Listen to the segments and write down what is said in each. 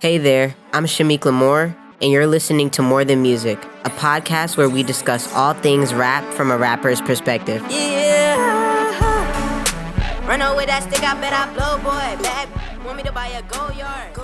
Hey there, I'm Shamik Lamore, and you're listening to More Than Music, a podcast where we discuss all things rap from a rapper's perspective. Yeah, run over that stick, I bet I blow, boy. Bad, want me to buy a go yard.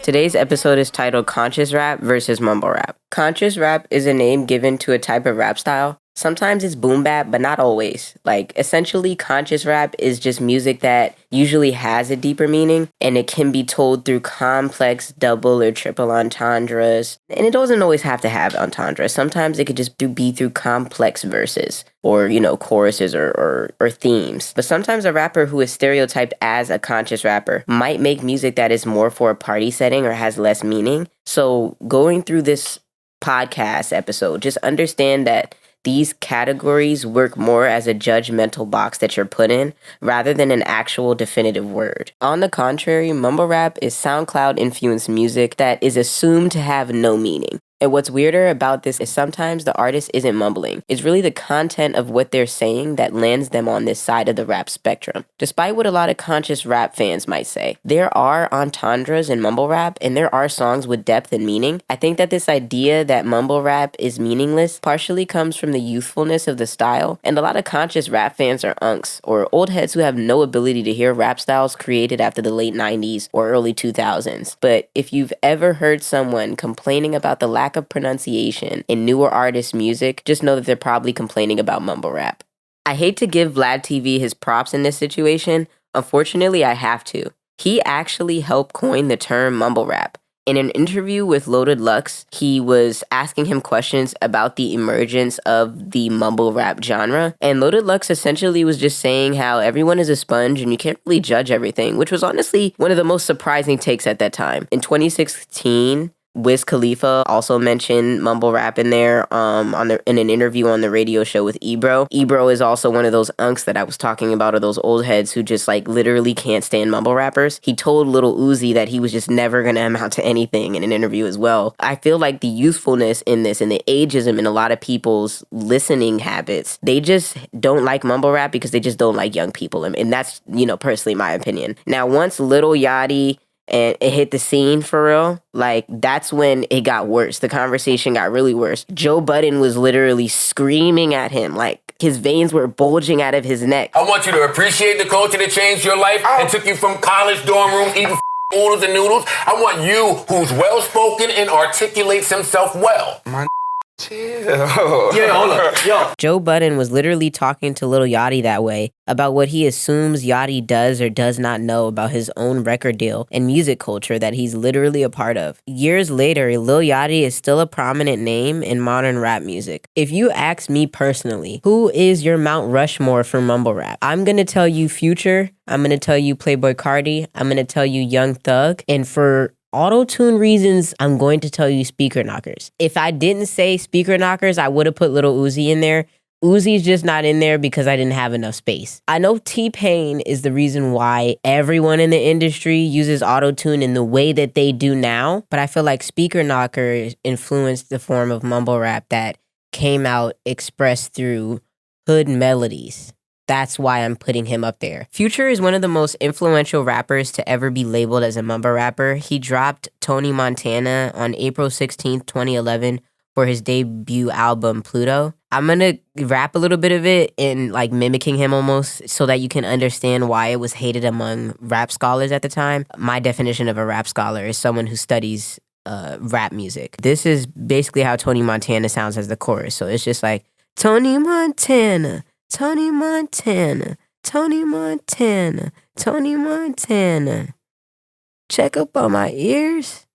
Today's episode is titled Conscious Rap versus Mumble Rap. Conscious Rap is a name given to a type of rap style. Sometimes it's boom bap, but not always. Essentially, conscious rap is just music that usually has a deeper meaning, and it can be told through complex double or triple entendres. And it doesn't always have to have entendres. Sometimes it could just be through complex verses or, choruses or themes. But sometimes a rapper who is stereotyped as a conscious rapper might make music that is more for a party setting or has less meaning. So going through this podcast episode, just understand that these categories work more as a judgmental box that you're put in rather than an actual definitive word. On the contrary, mumble rap is SoundCloud-influenced music that is assumed to have no meaning. And what's weirder about this is sometimes the artist isn't mumbling. It's really the content of what they're saying that lands them on this side of the rap spectrum. Despite what a lot of conscious rap fans might say, there are entendres in mumble rap and there are songs with depth and meaning. I think that this idea that mumble rap is meaningless partially comes from the youthfulness of the style, and a lot of conscious rap fans are unks or old heads who have no ability to hear rap styles created after the late 90s or early 2000s. But if you've ever heard someone complaining about the lack of pronunciation in newer artists' music, just know that they're probably complaining about mumble rap. I hate to give Vlad TV his props in this situation. Unfortunately, I have to. He actually helped coin the term mumble rap. In an interview with Loaded Lux, he was asking him questions about the emergence of the mumble rap genre, and Loaded Lux essentially was just saying how everyone is a sponge and you can't really judge everything, which was honestly one of the most surprising takes at that time. In 2016, Wiz Khalifa also mentioned mumble rap in there in an interview on the radio show with Ebro. Ebro is also one of those unks that I was talking about, or those old heads who just literally can't stand mumble rappers. He told Lil Uzi that he was just never going to amount to anything in an interview as well. I feel like the youthfulness in this and the ageism in a lot of people's listening habits, they just don't like mumble rap because they just don't like young people. And that's, personally my opinion. Now, once Lil Yachty and it hit the scene for real, that's when it got worse. The conversation got really worse. Joe Budden was literally screaming at him, his veins were bulging out of his neck. I want you to appreciate the culture that changed your life and took you from college dorm room eating oodles and noodles. I want you, who's well-spoken and articulates himself well. Chill. Yeah, hold up. Yo. Joe Budden was literally talking to Lil Yachty that way about what he assumes Yachty does or does not know about his own record deal and music culture that he's literally a part of. Years later, Lil Yachty is still a prominent name in modern rap music. If you ask me personally, who is your Mount Rushmore for mumble rap? I'm going to tell you Future. I'm going to tell you Playboi Carti. I'm going to tell you Young Thug. And for auto-tune reasons, I'm going to tell you Speaker Knockers. If I didn't say Speaker Knockers, I would have put Lil Uzi in there. Uzi's just not in there because I didn't have enough space. I know T-Pain is the reason why everyone in the industry uses auto-tune in the way that they do now, but I feel like Speaker Knockers influenced the form of mumble rap that came out expressed through hood melodies. That's why I'm putting him up there. Future is one of the most influential rappers to ever be labeled as a mumble rapper. He dropped Tony Montana on April 16th, 2011 for his debut album, Pluto. I'm going to rap a little bit of it in mimicking him almost so that you can understand why it was hated among rap scholars at the time. My definition of a rap scholar is someone who studies rap music. This is basically how Tony Montana sounds as the chorus. So it's just Tony Montana, Tony Montana, Tony Montana, Tony Montana. Check up on my ears.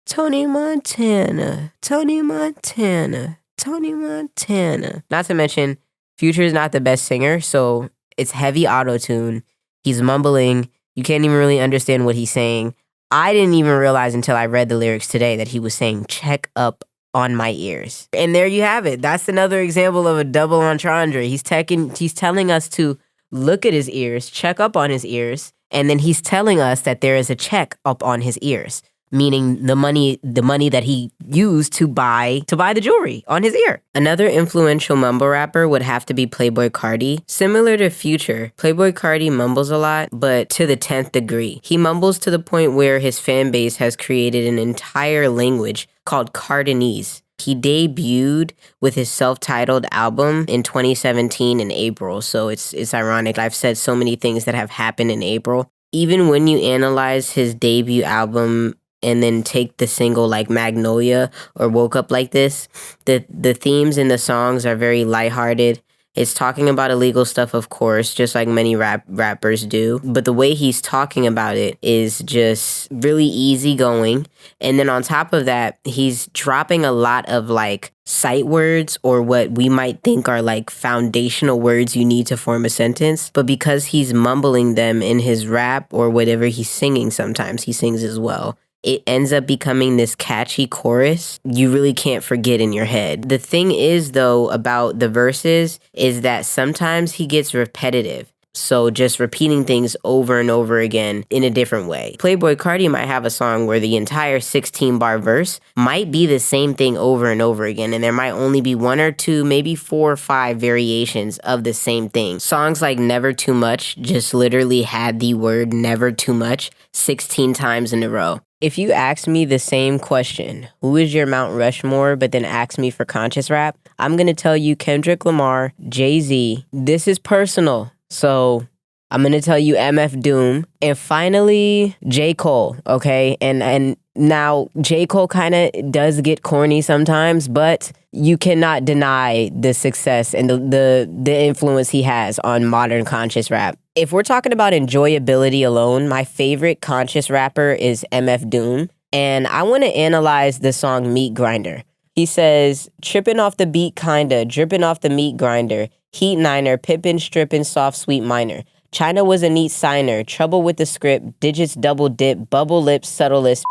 Tony Montana, Tony Montana, Tony Montana. Not to mention, Future is not the best singer, so it's heavy auto-tune. He's mumbling. You can't even really understand what he's saying. I didn't even realize until I read the lyrics today that he was saying, check up on my ears. And there you have it. That's another example of a double entendre. He's telling us to look at his ears, check up on his ears, and then he's telling us that there is a check up on his ears. meaning the money that he used to buy the jewelry on his ear. Another influential mumble rapper would have to be Playboi Carti. Similar to Future, Playboi Carti mumbles a lot, but to the 10th degree. He mumbles to the point where his fan base has created an entire language called Cardanese. He debuted with his self-titled album in 2017 in April, so it's ironic. I've said so many things that have happened in April. Even when you analyze his debut album and then take the single like Magnolia or Woke Up Like This, the themes in the songs are very lighthearted. It's talking about illegal stuff, of course, just like many rappers do. But the way he's talking about it is just really easygoing. And then on top of that, he's dropping a lot of like sight words or what we might think are like foundational words you need to form a sentence. But because he's mumbling them in his rap or whatever he's singing, sometimes he sings as well, it ends up becoming this catchy chorus you really can't forget in your head. The thing is, though, about the verses is that sometimes he gets repetitive. So just repeating things over and over again in a different way. Playboi Carti might have a song where the entire 16-bar verse might be the same thing over and over again, and there might only be 1 or 2, maybe 4 or 5 variations of the same thing. Songs like Never Too Much just literally had the word never too much 16 times in a row. If you ask me the same question, who is your Mount Rushmore, but then ask me for conscious rap, I'm going to tell you Kendrick Lamar, Jay-Z. This is personal, so I'm going to tell you MF Doom. And finally, J. Cole, okay? And now, J. Cole kind of does get corny sometimes, but you cannot deny the success and the influence he has on modern conscious rap. If we're talking about enjoyability alone, my favorite conscious rapper is MF Doom. And I want to analyze the song Meat Grinder. He says, tripping off the beat kinda, dripping off the meat grinder, heat niner, pippin, strippin, soft, sweet minor. China was a neat signer, trouble with the script, digits double dip, bubble lips, subtlest,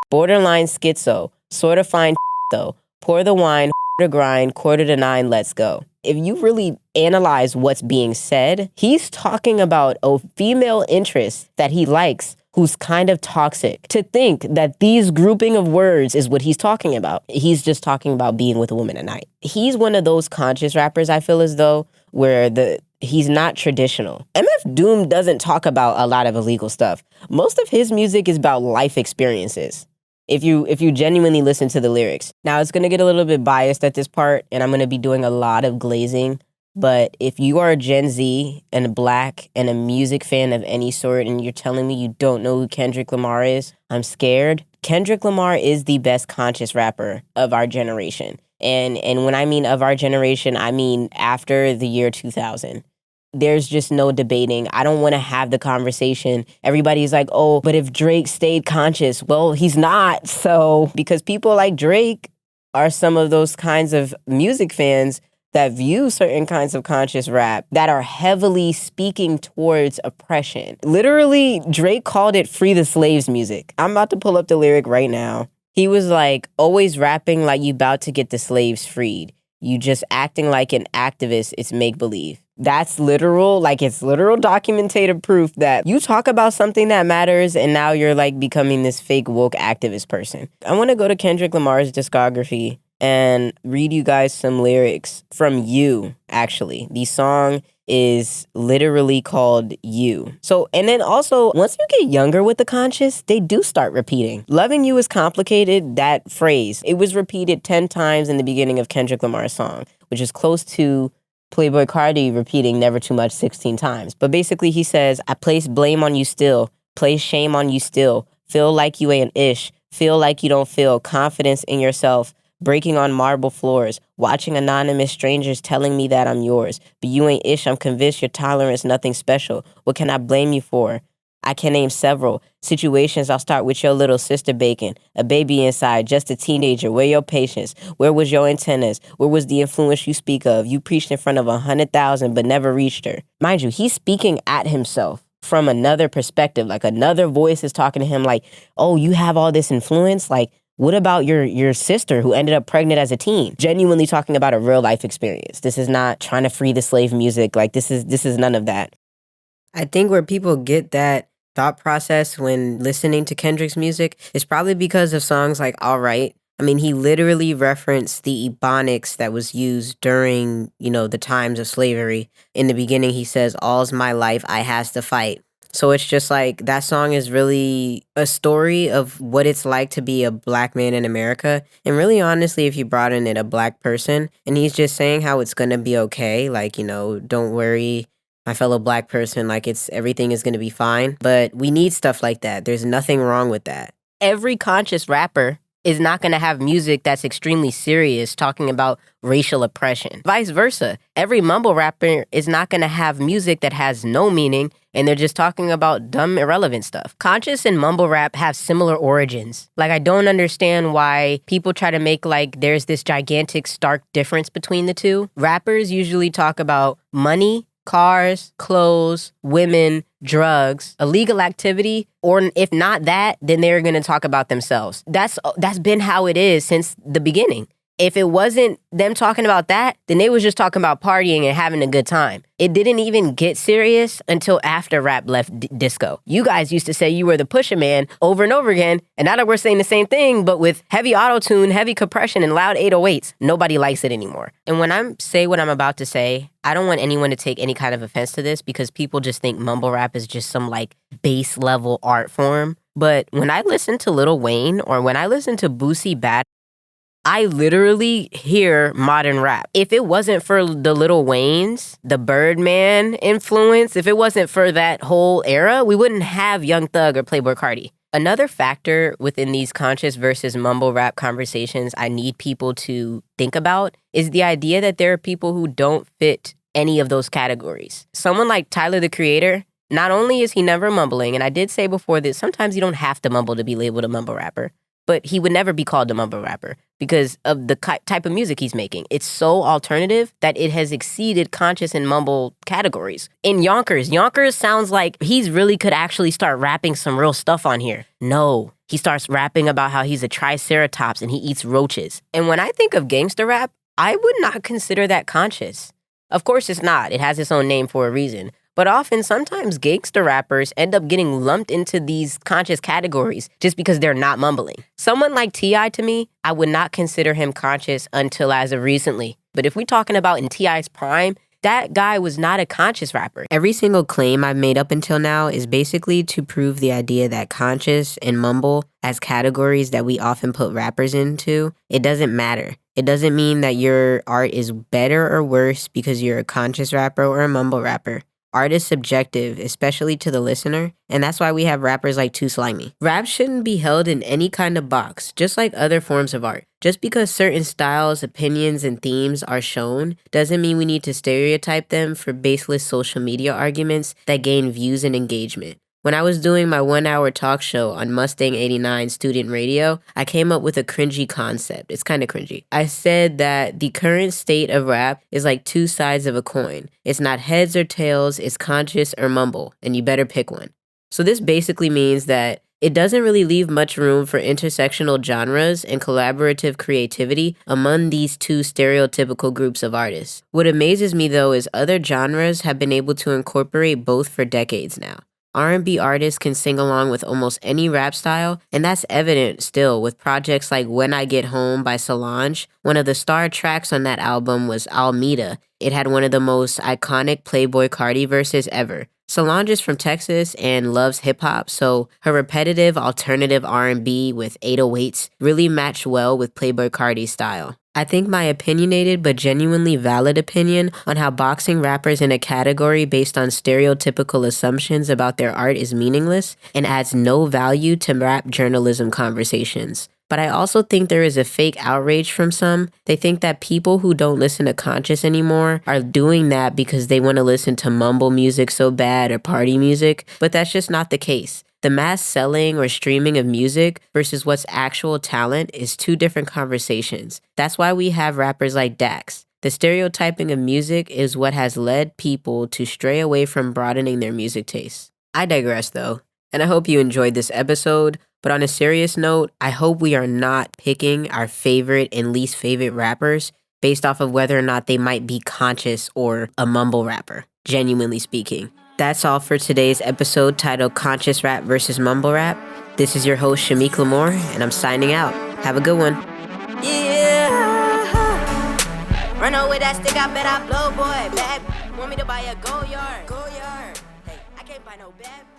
borderline schizo, sort of fine though, pour the wine, to grind, 8:45, let's go. If you really analyze what's being said, he's talking about a female interest that he likes who's kind of toxic. To think that these grouping of words is what he's talking about. He's just talking about being with a woman at night. He's one of those conscious rappers, I feel as though, where he's not traditional. MF Doom doesn't talk about a lot of illegal stuff. Most of his music is about life experiences. If you genuinely listen to the lyrics. Now, it's going to get a little bit biased at this part, and I'm going to be doing a lot of glazing. But if you are a Gen Z and a Black and a music fan of any sort, and you're telling me you don't know who Kendrick Lamar is, I'm scared. Kendrick Lamar is the best conscious rapper of our generation. And when I mean of our generation, I mean after the year 2000. There's just no debating. I don't want to have the conversation. Everybody's like, oh, but if Drake stayed conscious, well, he's not. So, because people like Drake are some of those kinds of music fans that view certain kinds of conscious rap that are heavily speaking towards oppression. Literally, Drake called it free the slaves music. I'm about to pull up the lyric right now. He was like, always rapping like you about to get the slaves freed. You just acting like an activist, it's make-believe. That's literal, like it's literal documentative proof that you talk about something that matters and now you're like becoming this fake woke activist person. I want to go to Kendrick Lamar's discography and read you guys some lyrics from You, actually. The song is literally called You. So, and then also, once you get younger with the conscious, they do start repeating. Loving you is complicated, that phrase. It was repeated 10 times in the beginning of Kendrick Lamar's song, which is close to Playboi Carti repeating never too much 16 times. But basically he says, I place blame on you still, place shame on you still, feel like you ain't ish, feel like you don't feel confidence in yourself, breaking on marble floors, watching anonymous strangers telling me that I'm yours. But you ain't ish, I'm convinced your tolerance nothing special. What can I blame you for? I can name several situations. I'll start with your little sister Bacon, a baby inside, just a teenager. Where your patience? Where was your antennas? Where was the influence you speak of? You preached in front of 100,000 but never reached her. Mind you, he's speaking at himself from another perspective. Like another voice is talking to him like, oh, you have all this influence? Like, what about your sister who ended up pregnant as a teen? Genuinely talking about a real life experience. This is not trying to free the slave music. Like this is none of that. I think where people get that thought process when listening to Kendrick's music is probably because of songs like Alright. I mean, he literally referenced the ebonics that was used during, the times of slavery. In the beginning, he says, "All's my life, I has to fight." So it's just like that song is really a story of what it's like to be a black man in America. And really, honestly, if you brought in it a black person, and he's just saying how it's going to be okay, like, don't worry, my fellow black person, like everything is going to be fine. But we need stuff like that. There's nothing wrong with that. Every conscious rapper is not going to have music that's extremely serious talking about racial oppression. Vice versa. Every mumble rapper is not going to have music that has no meaning and they're just talking about dumb, irrelevant stuff. Conscious and mumble rap have similar origins. Like, I don't understand why people try to make like there's this gigantic, stark difference between the two. Rappers usually talk about money, cars, clothes, women, drugs, illegal activity, or if not that, then they're going to talk about themselves. That's been how it is since the beginning. If it wasn't them talking about that, then they was just talking about partying and having a good time. It didn't even get serious until after rap left disco. You guys used to say you were the Pusha Man over and over again, and now that we're saying the same thing, but with heavy auto-tune, heavy compression, and loud 808s, nobody likes it anymore. And when I say what I'm about to say, I don't want anyone to take any kind of offense to this because people just think mumble rap is just some like base level art form. But when I listen to Lil Wayne or when I listen to Boosie Bad, I literally hear modern rap. If it wasn't for the Lil Waynes, the Birdman influence, if it wasn't for that whole era, we wouldn't have Young Thug or Playboi Carti. Another factor within these conscious versus mumble rap conversations I need people to think about is the idea that there are people who don't fit any of those categories. Someone like Tyler, the Creator, not only is he never mumbling, and I did say before that sometimes you don't have to mumble to be labeled a mumble rapper, but he would never be called a mumble rapper because of the type of music he's making. It's so alternative that it has exceeded conscious and mumble categories. In Yonkers sounds like he's really could actually start rapping some real stuff on here. No, he starts rapping about how he's a triceratops and he eats roaches. And when I think of gangster rap, I would not consider that conscious. Of course it's not. It has its own name for a reason. But often, sometimes gangster rappers end up getting lumped into these conscious categories just because they're not mumbling. Someone like T.I. to me, I would not consider him conscious until as of recently. But if we're talking about in T.I.'s prime, that guy was not a conscious rapper. Every single claim I've made up until now is basically to prove the idea that conscious and mumble as categories that we often put rappers into, it doesn't matter. It doesn't mean that your art is better or worse because you're a conscious rapper or a mumble rapper. Art is subjective, especially to the listener, and that's why we have rappers like Too Slimy. Rap shouldn't be held in any kind of box, just like other forms of art. Just because certain styles, opinions, and themes are shown doesn't mean we need to stereotype them for baseless social media arguments that gain views and engagement. When I was doing my 1-hour talk show on Mustang 89 student radio, I came up with a cringy concept. It's kind of cringy. I said that the current state of rap is like two sides of a coin. It's not heads or tails, it's conscious or mumble, and you better pick one. So this basically means that it doesn't really leave much room for intersectional genres and collaborative creativity among these two stereotypical groups of artists. What amazes me though is other genres have been able to incorporate both for decades now. R&B artists can sing along with almost any rap style, and that's evident still with projects like When I Get Home by Solange. One of the star tracks on that album was Almeida. It had one of the most iconic Playboi Carti verses ever. Solange is from Texas and loves hip-hop, so her repetitive alternative R&B with 808s really matched well with Playboi Carti's style. I think my opinionated but genuinely valid opinion on how boxing rappers in a category based on stereotypical assumptions about their art is meaningless and adds no value to rap journalism conversations. But I also think there is a fake outrage from some. They think that people who don't listen to conscious anymore are doing that because they want to listen to mumble music so bad or party music, but that's just not the case. The mass selling or streaming of music versus what's actual talent is two different conversations. That's why we have rappers like Dax. The stereotyping of music is what has led people to stray away from broadening their music tastes. I digress though, and I hope you enjoyed this episode. But on a serious note, I hope we are not picking our favorite and least favorite rappers based off of whether or not they might be conscious or a mumble rapper, genuinely speaking. That's all for today's episode titled Conscious Rap versus Mumble Rap. This is your host, Shamik Lamore, and I'm signing out. Have a good one. Yeah. Run away that stick, I bet I blow, boy. Bad. Want me to buy a go yard. Hey, I can't buy no bad.